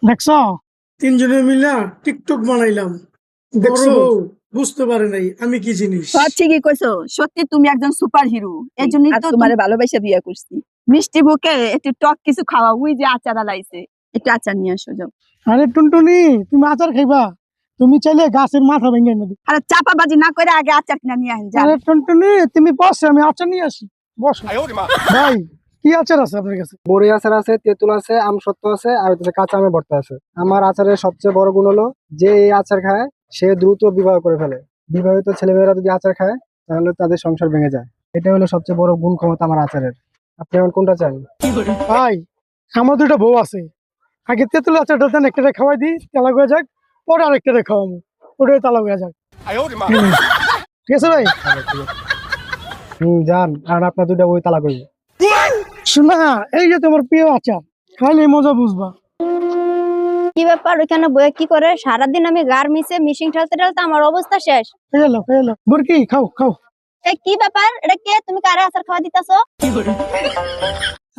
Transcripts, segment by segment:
দেখছো? তিনজনে মিলা টিকটক বানাইলাম। বড় দেখছো? বউ বুঝতে পারে নাই আমি কি জিনিস। ঠিকই কইছো, সত্যি তুমি একজন সুপার হিরো। এই জন্যই তো তোমারে ভালোবাসা বিয়ে করছি। মিষ্টি মুখে একটু টক কিছু খাওয়া, ওই যে আচার লাইছে, একটু আচার নিয়ে আসো যাও। আরে টুনটুনি, তুমি আচার খাইবা? তুমি চাইলে গাছের মাথা ভেঙে এনে দিও। আরে চাপাবাজি না করে আগে আচার কিনা নিয়ে আসেন যান। আরে টুনটুনি, তুমি বসো, আমি আচার নিয়ে আসি। বসো। ভাই, কি আচার আছে আপনার কাছে? বড়ি আচার আছে, তেঁতুল আছে, আমসত্ত্ব আছে, আর হচ্ছে কাঁচা আমের ভর্তা আছে। আমার আচারের সবচেয়ে বড় গুণ হলো যে এই আচার খায় সে দ্রুত বিবাহ করে ফেলে। বিবাহিত ছেলেমেয়েরা যদি আচার খায় তাহলে তাদের সংসার ভেঙে যায়। এটা হলো সবচেয়ে বড় গুণ ক্ষমতা আমার আচারের। আপনি এখন কোনটা চান? ভাই, আমার দুটো বউ আছে। আগে তেঁতুল আচারটা দেন, একটা খাওয়াই দিই, তালা হয়ে যাক। পরে আরেকটা খাওয়াবো, ওটাই তালা হয়ে যাক। ঠিক আছে ভাই? যান, আর আপনার দুইটা বই তালাক হইবে। শোনা, এই যে তোমার প্রিয় আচার, খাইলে মজা বুঝবা। কি ব্যাপার ওইখানে বয়ে কি করে? সারাদিন আমি গার্মেন্টসে মিশিং ঠেলতে ঠেলতে আমার অবস্থা শেষ। খেয়ে এলো বুরকি, খাও খাও। এই কি ব্যাপার? এটা কে? তুমি কারে আচার খাওয়া দিতেছো?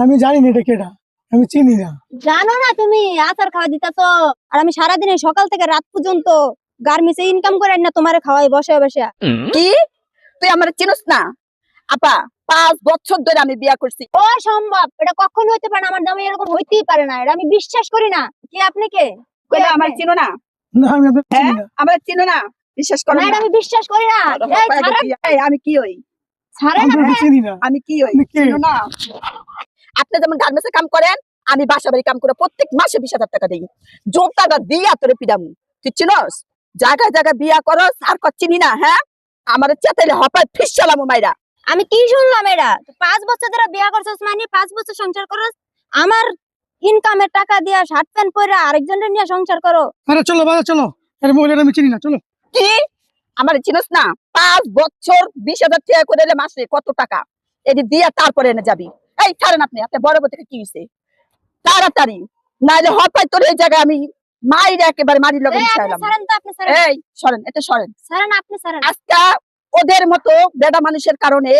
আমি জানি না এটা কেডা, আমি চিনি না। জানো না তুমি আচার খাওয়া দিতেছো? আর আমি সারাদিন এই সকাল থেকে রাত পর্যন্ত গার্মেন্টসে ইনকাম করে না তোমারে খাওয়াই বসে বসে। কি তুই আমার চিনস না? আপা, 5 বছর ধরে আমি বিয়া করছি। ও সম্ভব? এটা কখনো হইতে পারে না, আমার দামে এরকম হইতেই পারে না, এটা আমি বিশ্বাস করি না। কি আপনি কে? কইলা আমার চিনো না? না, আমি আপনার চিনি হ্যাঁ, না। আমার চিনো না? বিশ্বাস করো না, এটা না? আমি বিশ্বাস করি না। এই ছাড়েন, এই, আমি কি হই? ছাড়েন আমি আপনি। চিনি না। আমি কি হই? আপনি কে? চিনো না? আপনি যেমন গার্মেন্টসে কাম করেন, আমি বাসা বাড়ি কাম করে প্রত্যেক মাসে 20,000 টাকা দিই। জোরটা দিয়া তোরে পিডামু। তুই চিনস? জায়গায় জায়গায় বিয়া করস আর চিনি না? হ্যাঁ, আমার চেতাইলে হপায় ফিসালামু মাইরা। আমি কি শুনলাম? এটা 5 বছর ধরে বিয়া করছস, মানে 5 বছর সংসার করস। আমার ইনকামের টাকা দিয়া শার্ট প্যান্ট পরে আরেকজনের নিয়ে সংসার করো। আরে চলো বাজা, চলো। আরে মহিলাটা আমি চিনি না, চলো। কি আমার চিনস না? 5 বছর 20,000 টাকা করে দিলে মাসে কত টাকা? এটি দিয়া তারপরে এনে যাবি। এই ছাড়েন আপনি, আপনি বড় বউ থেকে কি হইছে? তাড়াতাড়ি, নাইলে হপায় তোর এই জায়গায় আমি মাইরে একেবারে মারির লগে এই আপনি মিশাইলাম। ছাড়েন তো, আপনি ছাড়েন। এই সরেন, এটা সরেন। ছাড়েন, আপনি ছাড়েন। আজকা ওদের মতো বেডা মানুষের কারণে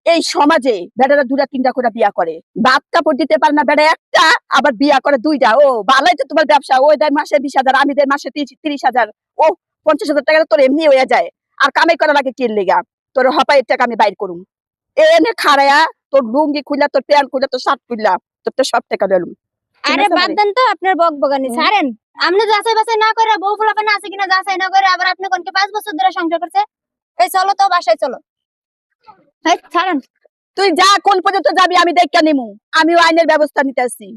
এই সমাজে বেডারা 2-3টা করে বিয়া করে। ভাত কাপড় দিতে পারে না বেডা একটা, আবার বিয়া করে 2টা। ও ভালোই তো তোমার ব্যবসা। ওই দেয় মাসে 20,000, আমি দেয় মাসে 30,000। ও 50,000 টাকা তোর এমনি হয়ে যায়। আর কামাই করা লাগে কি লেগা? তোর হপাইয়ের টাকা আমি বাইর করুম। এনে খাড়ায়া তোর লুঙ্গি খুললা, তোর প্যান্ট খুললা, তোর শার্ট খুললা, তোর তো সব টাকা দিলাম। আরে বাদ দেন তো আপনার বকবকানি, ছাড়েন। আপনি যাচাই বাছাই না করে বউ ফুলাপানে আছে কিনা যাচাই না করে আবার আপনি কোনকে 5 বছর ধরে সংসার করছে। এই চলো তো বাসায় চলো। এই ছাড়েন। তুই যা, কোন পর্যন্ত যাবি আমি দেখা নিমু। আমিও আইনের ব্যবস্থা নিতে আসছি।